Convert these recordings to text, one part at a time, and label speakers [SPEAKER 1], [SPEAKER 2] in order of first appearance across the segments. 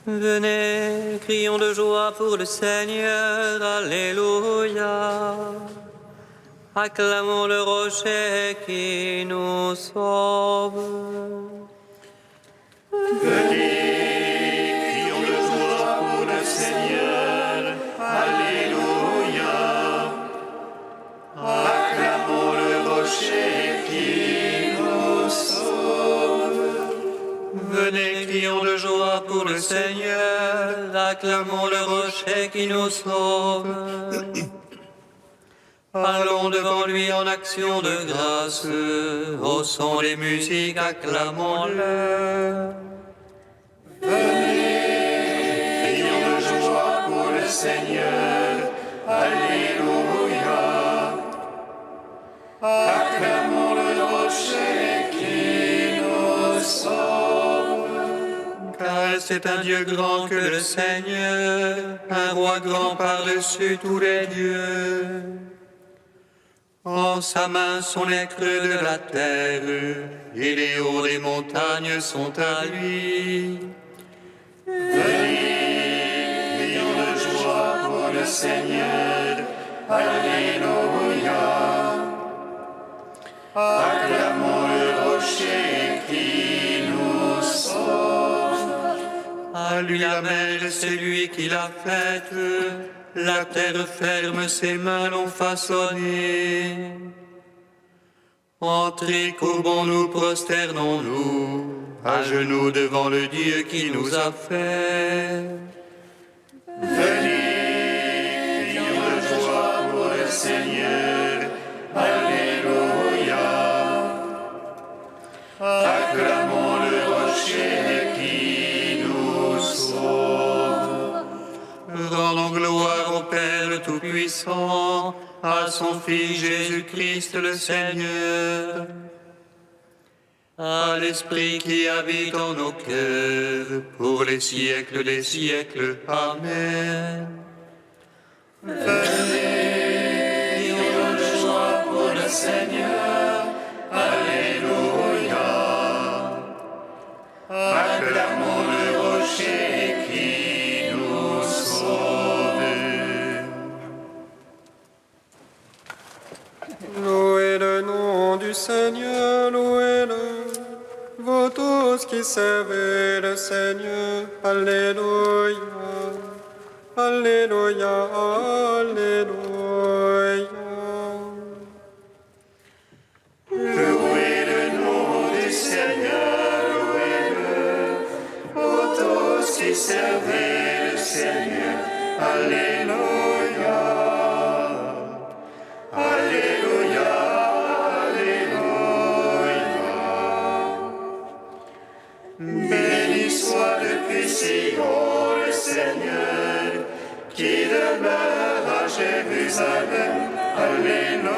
[SPEAKER 1] Venez, crions de joie pour le Seigneur, Alléluia. Acclamons le rocher qui nous sauve.
[SPEAKER 2] Venez, crions de joie pour le Seigneur, Alléluia. Acclamons le rocher qui nous sauve.
[SPEAKER 1] Venez, crions de joie pour le Seigneur, acclamons le rocher qui nous sauve. Allons devant lui en action de grâce, au son des musiques, acclamons-le.
[SPEAKER 2] Venez, crions de joie pour le Seigneur, Alléluia. Acclamons le rocher qui nous sauve.
[SPEAKER 1] Car c'est un Dieu grand que le Seigneur, un roi grand par-dessus tous les dieux. En sa main sont les creux de la terre, et les hauts des montagnes sont à lui.
[SPEAKER 2] Venez, crions de joie pour le Seigneur, Alléluia. Acclamons le rocher qui nous sauve.
[SPEAKER 1] À lui la mer, c'est lui qui l'a faite, la terre ferme, ses mains l'ont façonnée. Entrez, courbons-nous, prosternons-nous, à genoux devant le Dieu qui nous a fait.
[SPEAKER 2] Venez, crions de joie pour le Seigneur, Alléluia. Acclamons le rocher qui nous sauve.
[SPEAKER 1] Rendons gloire au Père Tout-Puissant, à son Fils Jésus-Christ le Seigneur, à l'Esprit qui habite en nos cœurs, pour les siècles des siècles. Amen.
[SPEAKER 2] Venez, crions de joie pour le Seigneur, Alléluia. Acclamons le rocher qui nous sauve.
[SPEAKER 3] Louez le nom du Seigneur, louez-le, vous tous qui servez le Seigneur. Alléluia, Alléluia, Alléluia.
[SPEAKER 2] Louez le nom du Seigneur, louez-le, vous tous qui servez le Seigneur. Alléluia, Alléluia, Alléluia. Béni soit depuis Sion le Seigneur, qui demeure à Jérusalem. Alléluia.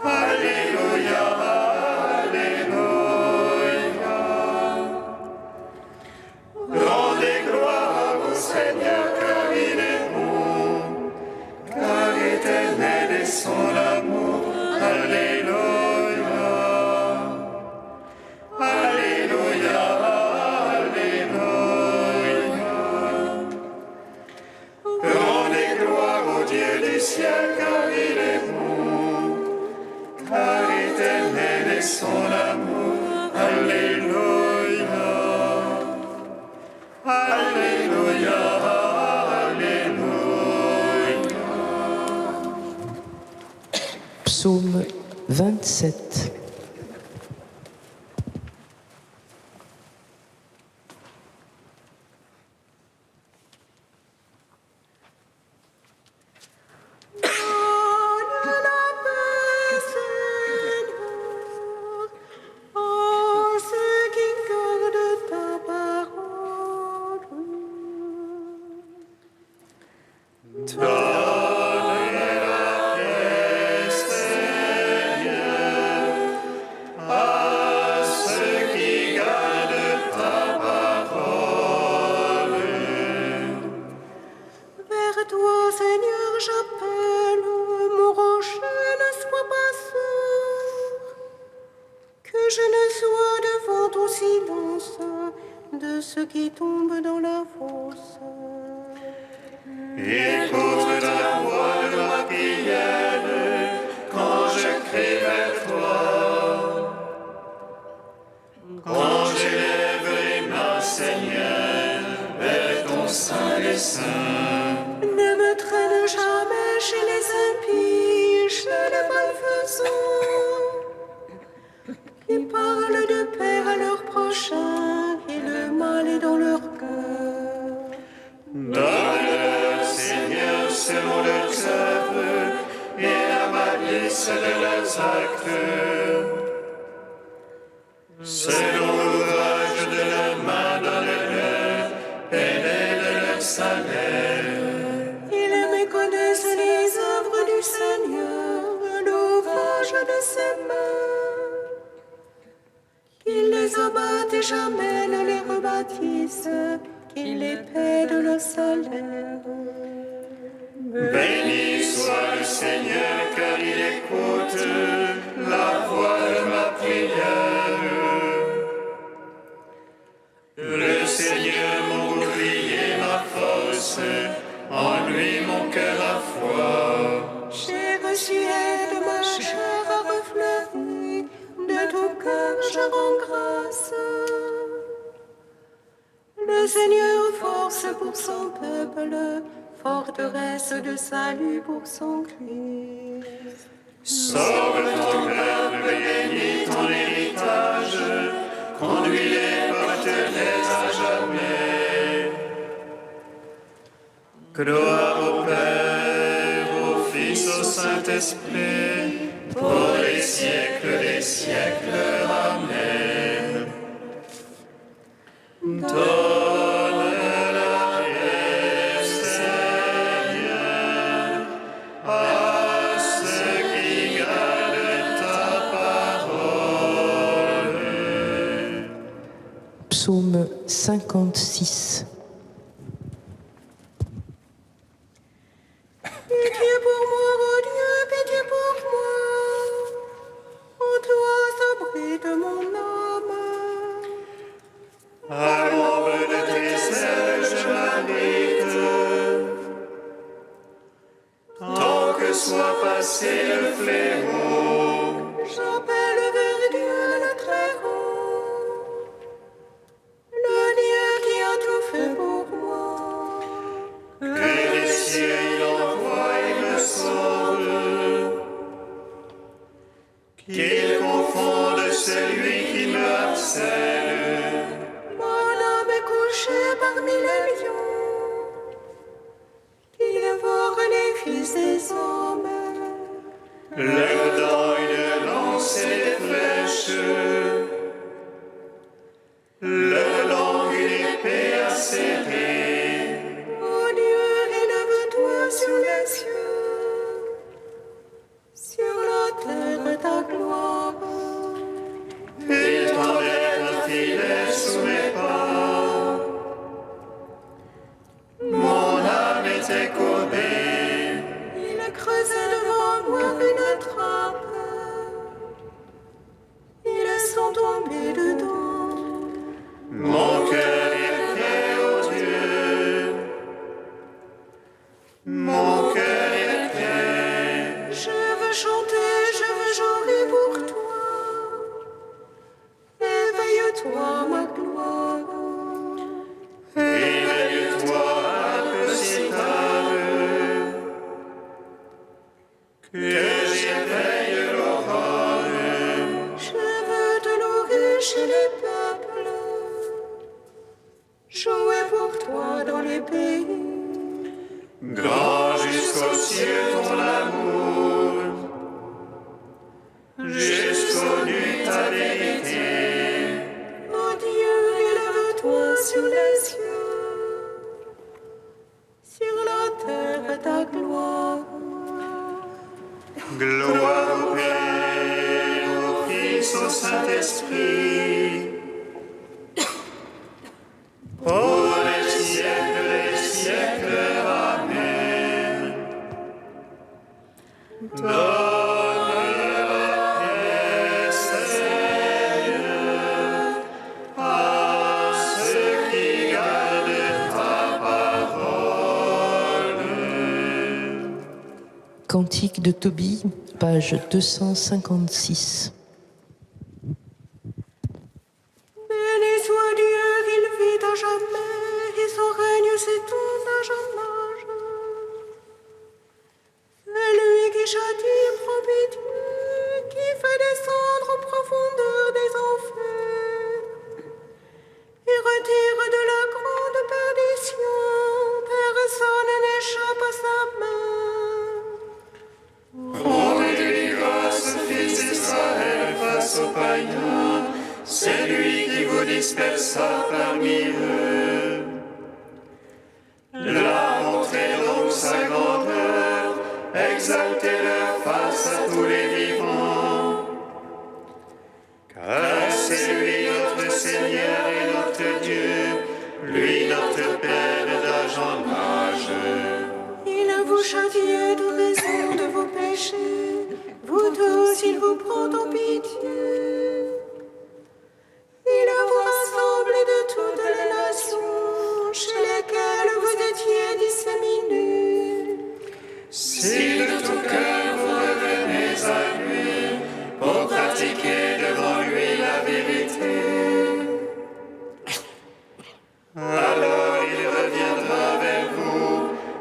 [SPEAKER 2] Alléluia, Alléluia. Rendez gloire au Seigneur, car il est bon, car éternel est son amour. Alléluia. Alléluia, Alléluia. Rendez gloire au Dieu du ciel, car il est bon, car éternel est son amour. Alléluia. Alléluia, Alléluia.
[SPEAKER 4] Psaume 27.
[SPEAKER 5] ceux qui tombent dans la fosse.
[SPEAKER 2] Écoute la voix de ma prière quand je crie vers toi. Quand j'élève les mains, Seigneur, vers ton saint dessein.
[SPEAKER 5] Ne me traîne jamais chez les impies, chez les malfaisants, qui parlent de paix à leur prochain, et le mal est dans leur cœur.
[SPEAKER 2] Donne-leur, Seigneur, selon leurs œuvres et la malice de leurs actes. Selon l'ouvrage de leurs mains, donne-leur et de leur salaire.
[SPEAKER 5] Ils méconnaissent les œuvres du Seigneur, l'ouvrage de ses mains. Qu'ils les abattent et jamais ne les rebâtissent, qu'ils les paient de leur salaire.
[SPEAKER 2] Béni soit le Seigneur, car il écoute la voix de ma prière. Le Seigneur, mon bouclier, ma force, en lui mon cœur a foi.
[SPEAKER 5] J'ai reçu aide, ma chair a refleuri, de tout cœur je rends grâce. Le Seigneur force pour son peuple, forteresse de salut pour son Christ.
[SPEAKER 2] Sauve ton peuple, bénis ton héritage, conduis-les, porte-les à jamais. Gloire au Père, au Fils, au Saint-Esprit, pour les siècles des siècles. Amen. Donne la paix, Seigneur, à ceux qui gardent ta parole.
[SPEAKER 4] Psaume 56.
[SPEAKER 5] Pitié pour moi, ô Dieu, pitié pour moi. En toi s'abrite mon âme.
[SPEAKER 2] À l'ombre de tes ailes, je m'abrite. Tant que soit passé le fléau,
[SPEAKER 5] J'appelle vers Dieu le Très-Haut, le Dieu qui a tout fait pour moi.
[SPEAKER 2] que les cieux il envoie et me sauve. Qu'il confonde celui qui me harcèle.
[SPEAKER 5] Mon âme est couchée parmi les lions, qui dévorent les fils des hommes.
[SPEAKER 2] Leurs dents une lance et des flèches. Leur langue une épée acérée.
[SPEAKER 5] Ô Dieu, élève-toi sur les cieux, sur la terre ta gloire.
[SPEAKER 2] Ils tendèrent un filet sous mes pas. Mon âme était courbée.
[SPEAKER 5] Il creusait devant moi une trappe, ils sont tombés dedans.
[SPEAKER 2] Mon cœur est prêt, ô Dieu. Mon cœur est prêt.
[SPEAKER 5] Je veux chanter, je veux jouer pour toi. Éveille-toi, ma gloire.
[SPEAKER 2] Éveille-toi un peu si tard. Que j'éveille l'aurore.
[SPEAKER 5] Je veux te louer chez les peuples, jouer pour toi dans les pays.
[SPEAKER 2] Grand jusqu'aux cieux ton amour. Jusqu'aux nuits ta vérité.
[SPEAKER 5] Ô Dieu, élève-toi sur les cieux, sur la terre ta gloire.
[SPEAKER 2] Gloire au Père, au Fils, au Saint-Esprit. Pour les siècles des siècles. Amen. Seigneur, à ceux qui
[SPEAKER 4] Cantique de Tobie, page 256.
[SPEAKER 5] Béni soit Dieu, qu'il vit à jamais, et son règne s'étend à jamais. C'est lui qui châtie et prend pitié, qui fait descendre aux profondeurs des enfers, et retire de la grande perdition. Personne n'échappe à sa main.
[SPEAKER 2] Rendez-lui grâce, fils d'Israël, face aux païens. C'est lui qui vous dispersa parmi eux. Là, montrez donc sa grandeur, exaltez-le face à tous les vivants. Car c'est lui notre Seigneur et notre Dieu, lui notre Père d'âge en âge.
[SPEAKER 5] Il a vous châtié de raison de vos péchés. Vous tous, il vous prend en pitié. Il a vous rassemblé de toutes les nations chez lesquelles vous étiez disséminés.
[SPEAKER 2] Si de tout cœur vous revenez à lui pour pratiquer devant lui la vérité, alors il reviendra vers vous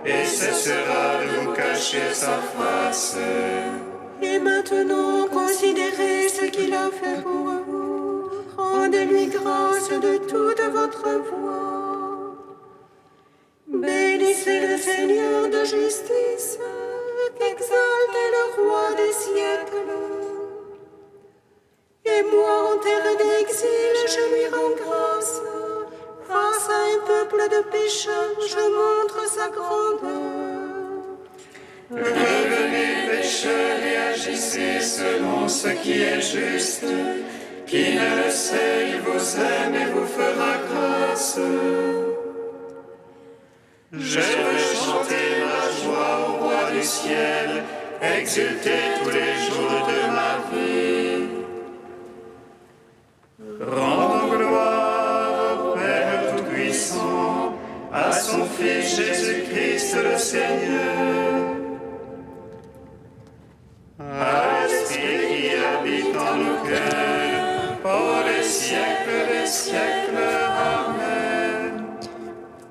[SPEAKER 2] et cessera de vous cacher sa face.
[SPEAKER 5] Et maintenant, considérez ce qu'il a fait pour vous. Rendez-lui grâce de toute votre voix. Bénissez le Seigneur de justice, exaltez le roi des siècles. Et moi, en terre d'exil, je lui rends grâce. Face à un peuple de pécheurs, je montre sa grandeur.
[SPEAKER 2] Revenez pécheurs et agissez selon ce qui est juste. Qui ne le sait, il vous aime et vous fera grâce. Je veux chanter ma joie au roi du ciel, exulter tous les jours de ma vie. Rendons gloire au Père Tout-Puissant, à son Fils Jésus-Christ le Seigneur, à l'Esprit qui habite en nos cœurs, pour les siècles des siècles. Amen.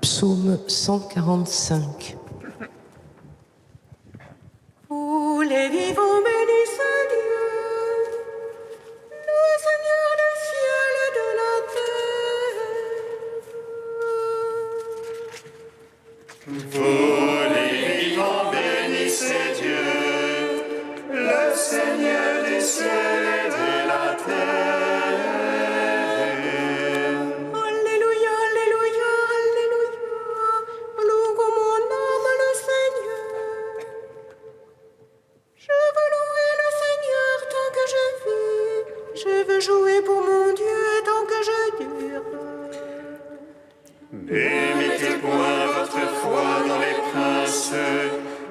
[SPEAKER 4] Psaume 145.
[SPEAKER 5] Vous les vivants bénissez Dieu, le Seigneur du ciel et de la terre.
[SPEAKER 2] Vous les vivants bénissez Dieu, le Seigneur du ciel et de la terre.
[SPEAKER 5] Alléluia, alléluia, alléluia, loue mon âme le Seigneur. Je veux louer le Seigneur tant que je vis, je veux jouer pour mon Dieu tant que je dure.
[SPEAKER 2] Ne mettez point votre foi dans les princes,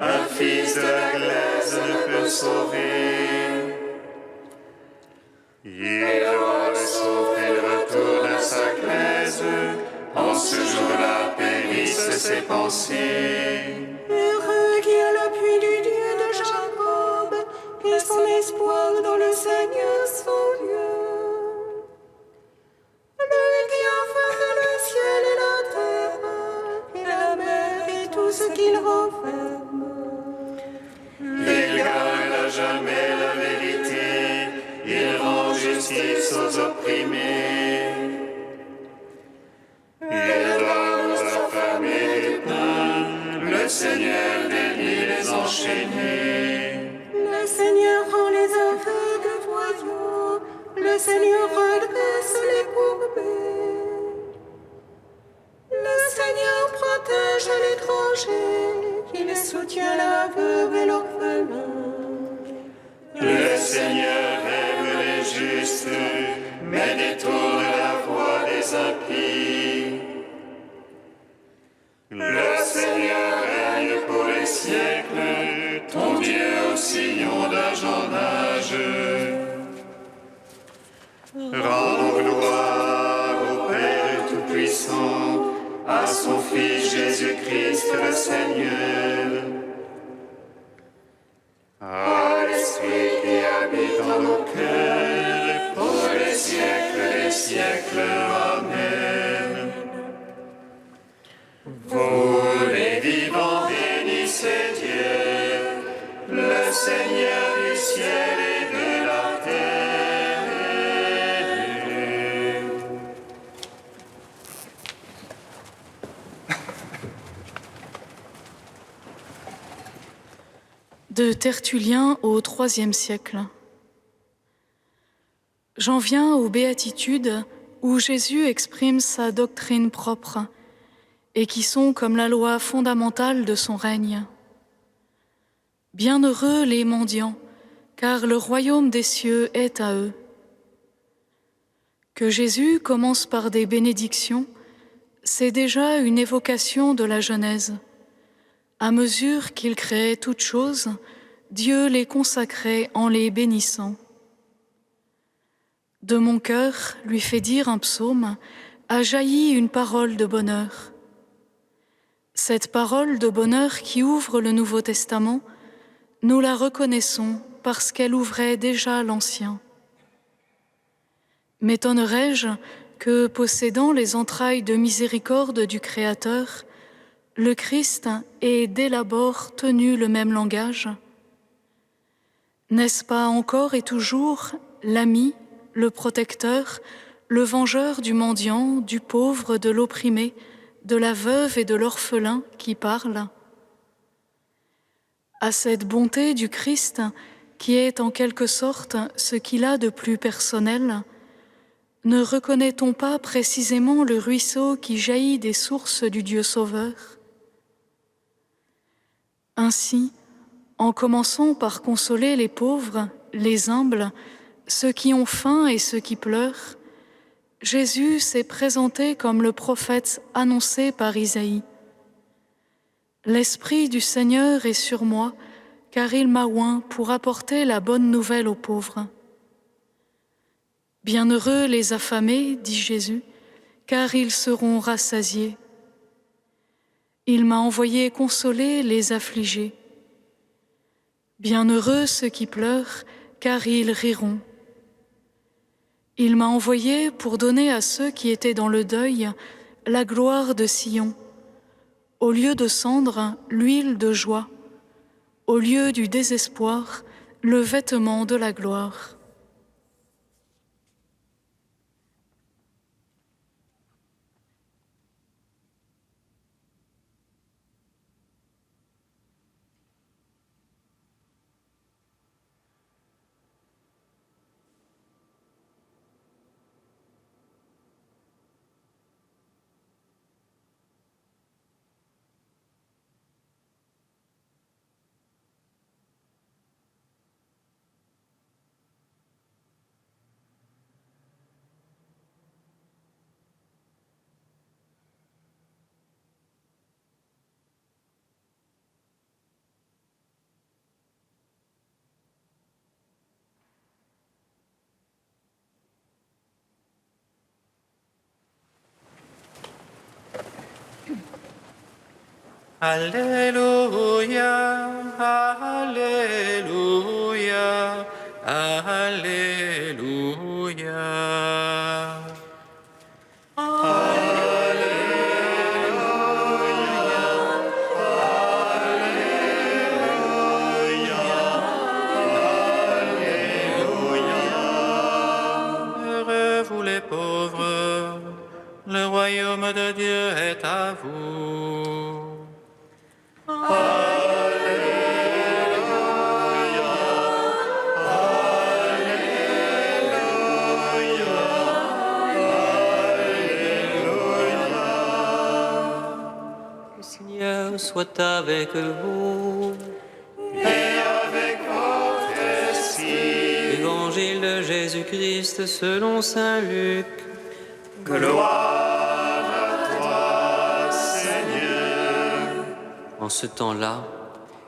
[SPEAKER 2] un fils de la glaise ne peut sauver. Il aura le souffle et retourne à sa glaise, en ce jour-là périssent ses pensées.
[SPEAKER 5] Heureux qui a l'appui du Dieu de Jacob et son espoir dans le Seigneur son Dieu. Lui qui a formé le ciel et la terre, et la mer et tout ce qu'il renferme.
[SPEAKER 2] Il garde à jamais la vérité, il rend justice aux opprimés. Il donne aux affamés du pain, le Seigneur délie les enchaînés.
[SPEAKER 5] Le Seigneur rend les aveugles voyants, le Seigneur redresse les courbés. Le Seigneur protège l'étranger, il soutient l'aveugle et l'orphelin.
[SPEAKER 2] Le Seigneur aime les justes, mais détourne la voie des impies. Le Seigneur règne pour les siècles, ton Dieu au sillon d'âge en âge. Rendons gloire au Père Tout-Puissant, à son Fils Jésus-Christ le Seigneur. celui qui habite en nos cœurs, pour les siècles des siècles. Amen. Vous les vivants, bénissez Dieu, le Seigneur du ciel et de la terre.
[SPEAKER 6] De Tertullien au IIIe siècle. J'en viens aux béatitudes où Jésus exprime sa doctrine propre et qui sont comme la loi fondamentale de son règne. Bienheureux les mendiants, car le royaume des cieux est à eux. Que Jésus commence par des bénédictions, c'est déjà une évocation de la Genèse. À mesure qu'il créait toutes choses, Dieu les consacrait en les bénissant. De mon cœur, lui fait dire un psaume, a jailli une parole de bonheur. Cette parole de bonheur qui ouvre le Nouveau Testament, nous la reconnaissons parce qu'elle ouvrait déjà l'Ancien. M'étonnerais-je que, possédant les entrailles de miséricorde du Créateur, le Christ ait dès l'abord tenu le même langage? N'est-ce pas encore et toujours l'ami, le protecteur, le vengeur du mendiant, du pauvre, de l'opprimé, de la veuve et de l'orphelin qui parle? À cette bonté du Christ, qui est en quelque sorte ce qu'il a de plus personnel, ne reconnaît-on pas précisément le ruisseau qui jaillit des sources du Dieu Sauveur? Ainsi, en commençant par consoler les pauvres, les humbles, ceux qui ont faim et ceux qui pleurent, Jésus s'est présenté comme le prophète annoncé par Isaïe. « L'Esprit du Seigneur est sur moi, car il m'a oint pour apporter la bonne nouvelle aux pauvres. » Bienheureux les affamés, dit Jésus, car ils seront rassasiés. Il m'a envoyé consoler les affligés. Bienheureux ceux qui pleurent, car ils riront. Il m'a envoyé pour donner à ceux qui étaient dans le deuil la gloire de Sion, au lieu de cendre, l'huile de joie, au lieu du désespoir, le vêtement de la gloire.
[SPEAKER 1] Alléluia, Alléluia, Alléluia. Heureux vous les pauvres, le royaume de Dieu est à vous.
[SPEAKER 7] Le Seigneur soit avec vous.
[SPEAKER 2] Et avec votre esprit.
[SPEAKER 7] Évangile de Jésus-Christ selon saint Luc.
[SPEAKER 2] Gloire à toi, Seigneur.
[SPEAKER 7] En ce temps-là,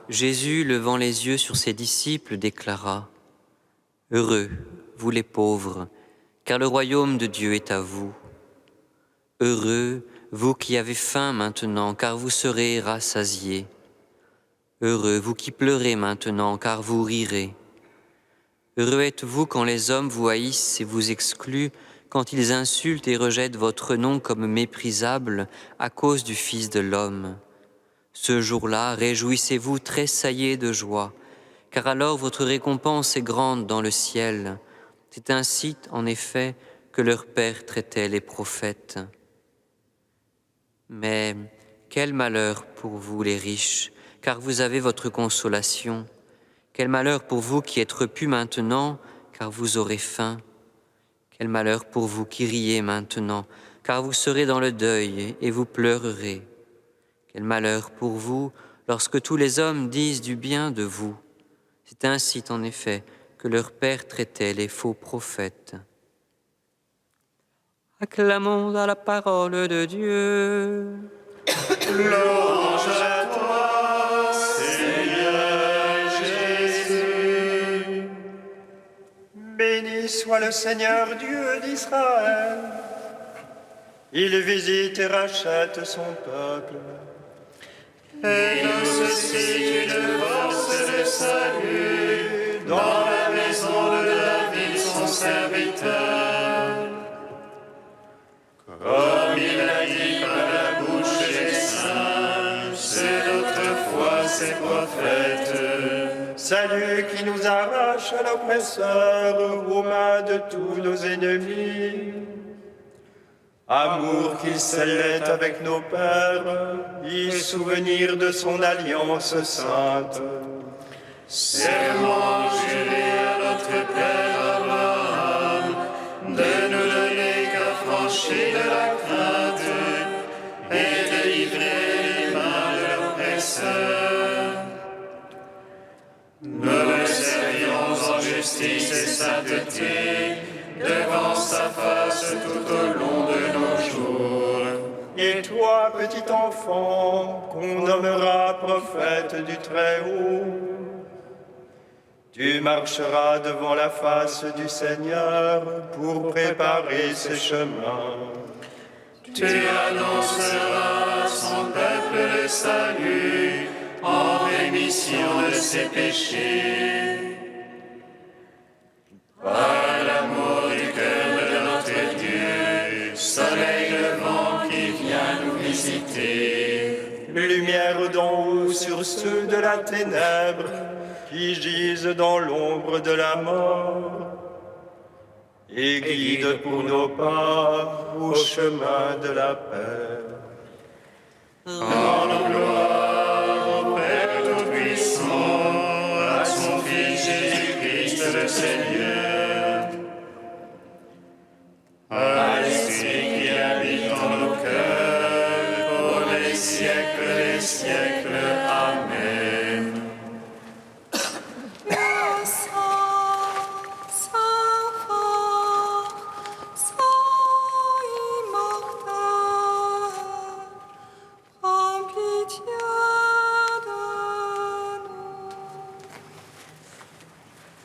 [SPEAKER 7] Jésus, levant les yeux sur ses disciples, déclara : Heureux, vous les pauvres, car le royaume de Dieu est à vous. Heureux, vous qui avez faim maintenant, car vous serez rassasiés. Heureux, vous qui pleurez maintenant, car vous rirez. Heureux êtes-vous quand les hommes vous haïssent et vous excluent, quand ils insultent et rejettent votre nom comme méprisable à cause du Fils de l'homme. Ce jour-là, réjouissez-vous, tressaillez de joie, car alors votre récompense est grande dans le ciel. C'est ainsi, en effet, que leur Père traitait les prophètes. Mais quel malheur pour vous les riches, car vous avez votre consolation. Quel malheur pour vous qui êtes repus maintenant, car vous aurez faim. Quel malheur pour vous qui riez maintenant, car vous serez dans le deuil et vous pleurerez. Quel malheur pour vous lorsque tous les hommes disent du bien de vous. C'est ainsi, en effet, que leur Père traitait les faux prophètes. Acclamons à la parole de Dieu.
[SPEAKER 2] Louange à toi, Seigneur Jésus.
[SPEAKER 3] Béni soit le Seigneur Dieu d'Israël. Il visite et rachète son peuple.
[SPEAKER 2] Et nous suscite une force de salut dans la maison de David, son serviteur. Comme il a dit par la bouche des saints, c'est autrefois ses prophètes.
[SPEAKER 3] Salut qui nous arrache à l'oppresseur, aux mains de tous nos ennemis. Amour qu'il scellait avec nos pères, y souvenir de son alliance sainte.
[SPEAKER 2] Serment juré à notre Père Abraham, de nous donner qu'affranchis de la crainte et délivrer les mains de l'oppresseur. Nous le servions en justice et sainteté, devant sa face tout au long de nos jours.
[SPEAKER 3] Et toi, petit enfant, qu'on nommera prophète du Très-Haut, tu marcheras devant la face du Seigneur pour préparer ses chemins.
[SPEAKER 2] Tu annonceras à son peuple le salut en rémission de ses péchés. Par l'amour du cœur de notre Dieu, soleil levant qui vient nous visiter.
[SPEAKER 3] Lumière d'en haut sur ceux de la ténèbre qui gisent dans l'ombre de la mort. Et guide pour nos pas au chemin de la paix.
[SPEAKER 2] Rendons gloire au Père Tout-Puissant, à son Fils Jésus-Christ le Seigneur, à l'Esprit qui habite en nos cœurs, pour les siècles des siècles. Amen.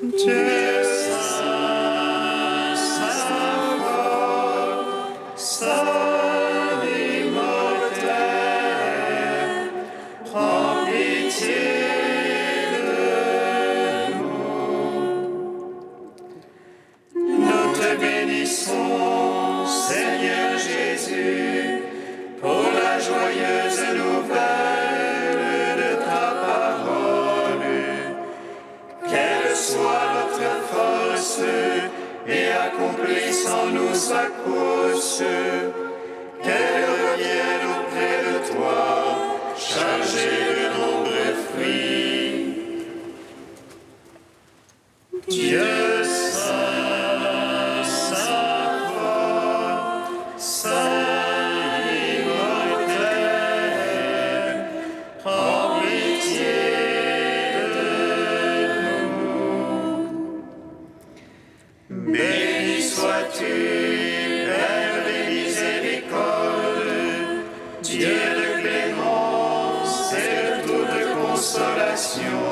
[SPEAKER 2] Dieu saint, saint fort, saint immortel, prends pitié de nous. Nous te bénissons, Seigneur Jésus, pour la joyeuse nouvelle de ta parole. Qu'elle soit notre force et accomplisse en nous sa course. Qu'elle revienne auprès de toi, chargée de nombreux fruits. Dieu saint, saint fort, saint immortel, prends pitié. Béni sois-tu, Père des miséricordes, Dieu de clémence et de toute consolation.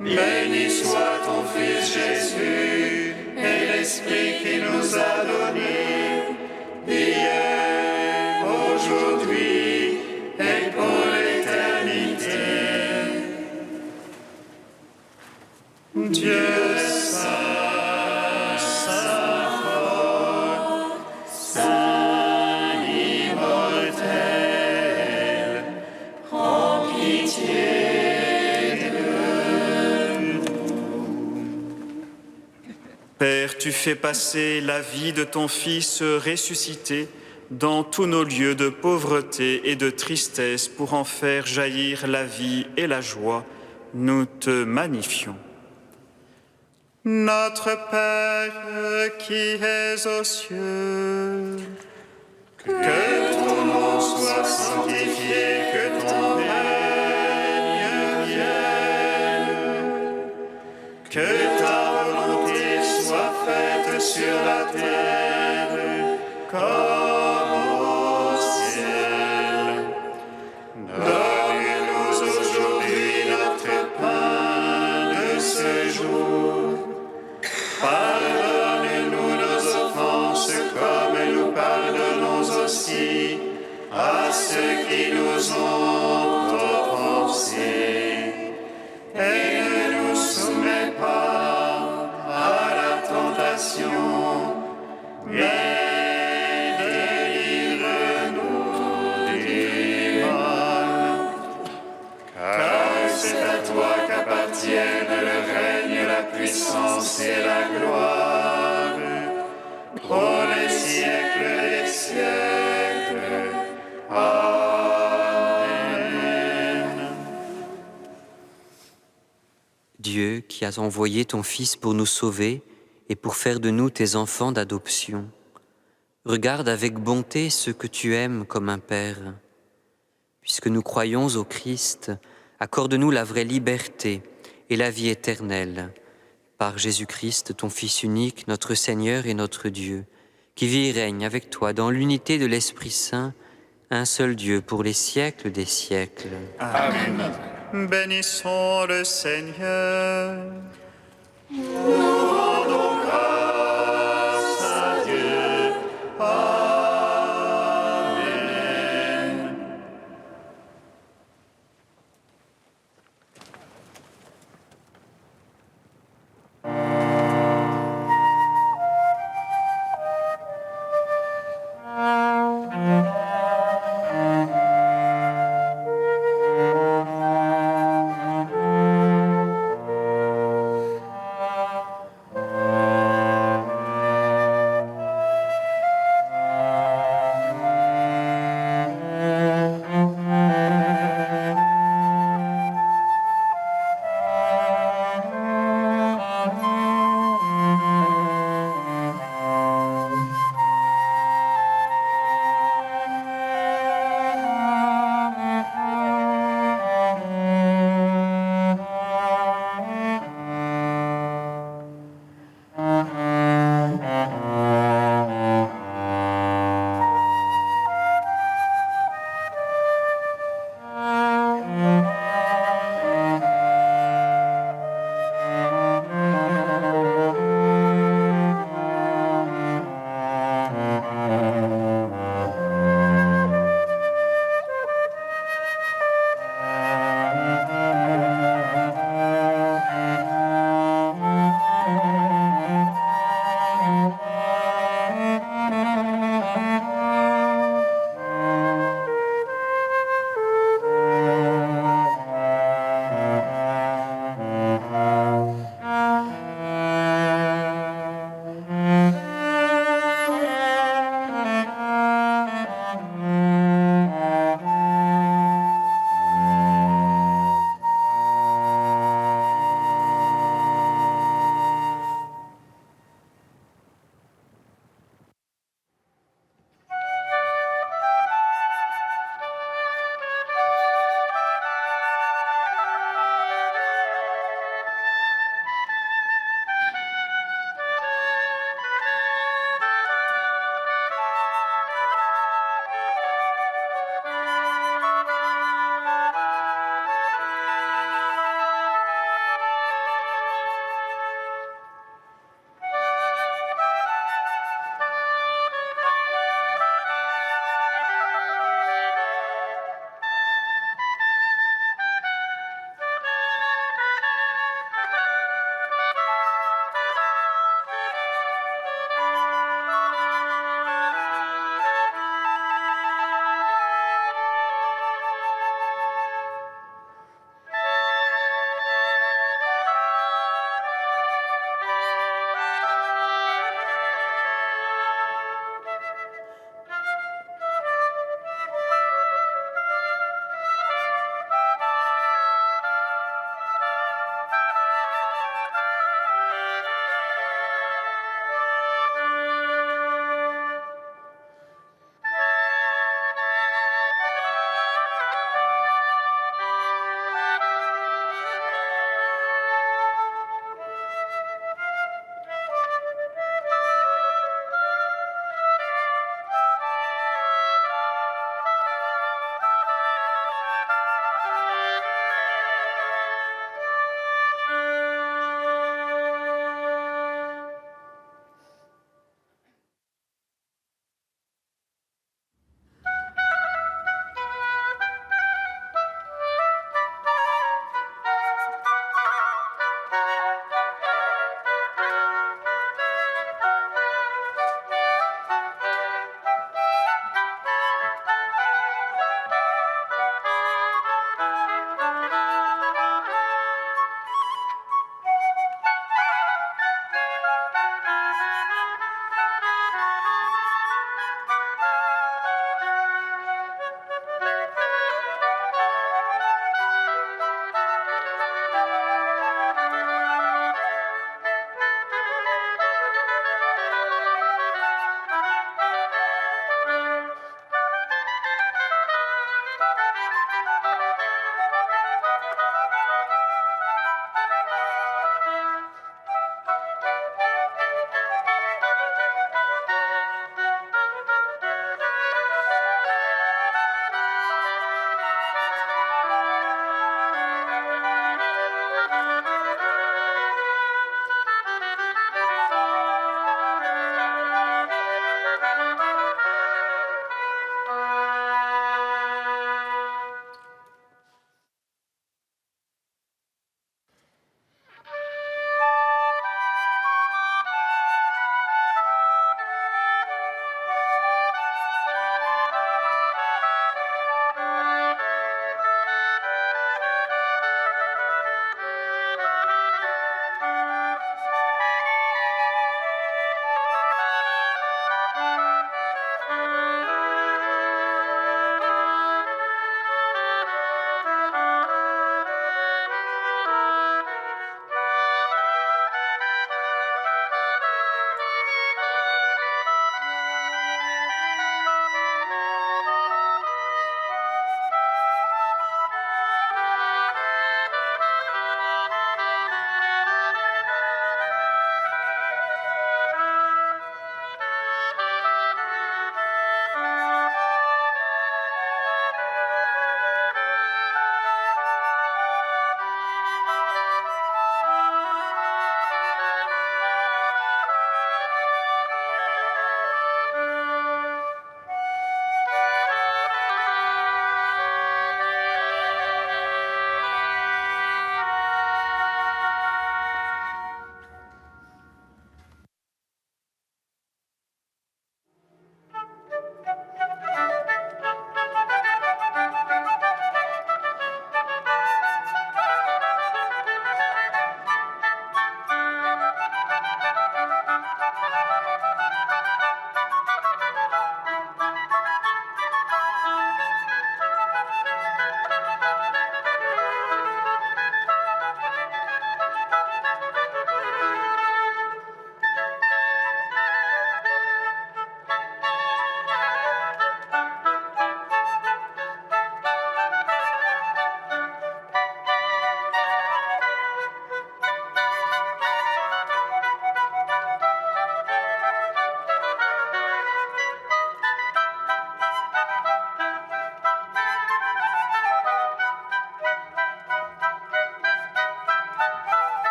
[SPEAKER 2] Béni soit ton Fils Jésus et l'Esprit qui nous a donné, hier, aujourd'hui et pour l'éternité. Dieu tu fais passer la vie de ton Fils ressuscité dans tous nos lieux de pauvreté et de tristesse pour en faire jaillir la vie et la joie, nous te magnifions.
[SPEAKER 1] Notre Père qui es aux cieux,
[SPEAKER 2] Que ton nom soit sanctifié, que ton règne vienne, que ta volonté soit faite sur la terre comme au ciel. Donne-nous aujourd'hui notre pain de ce jour. Pardonne-nous nos offenses comme nous pardonnons aussi à ceux qui nous ont offensés. Et ne nous soumets pas à la tentation, mais délivre-nous du mal. Car c'est à toi qu'appartiennent le règne, la puissance et la gloire, pour les siècles des siècles. Amen.
[SPEAKER 7] Dieu qui as envoyé ton Fils pour nous sauver et pour faire de nous tes enfants d'adoption, regarde avec bonté ceux que tu aimes comme un Père. Puisque nous croyons au Christ, accorde-nous la vraie liberté et la vie éternelle, par Jésus-Christ, ton Fils unique, notre Seigneur et notre Dieu, qui vit et règne avec toi dans l'unité de l'Esprit Saint, un seul Dieu pour les siècles des siècles.
[SPEAKER 2] Amen.
[SPEAKER 1] bénissons le Seigneur.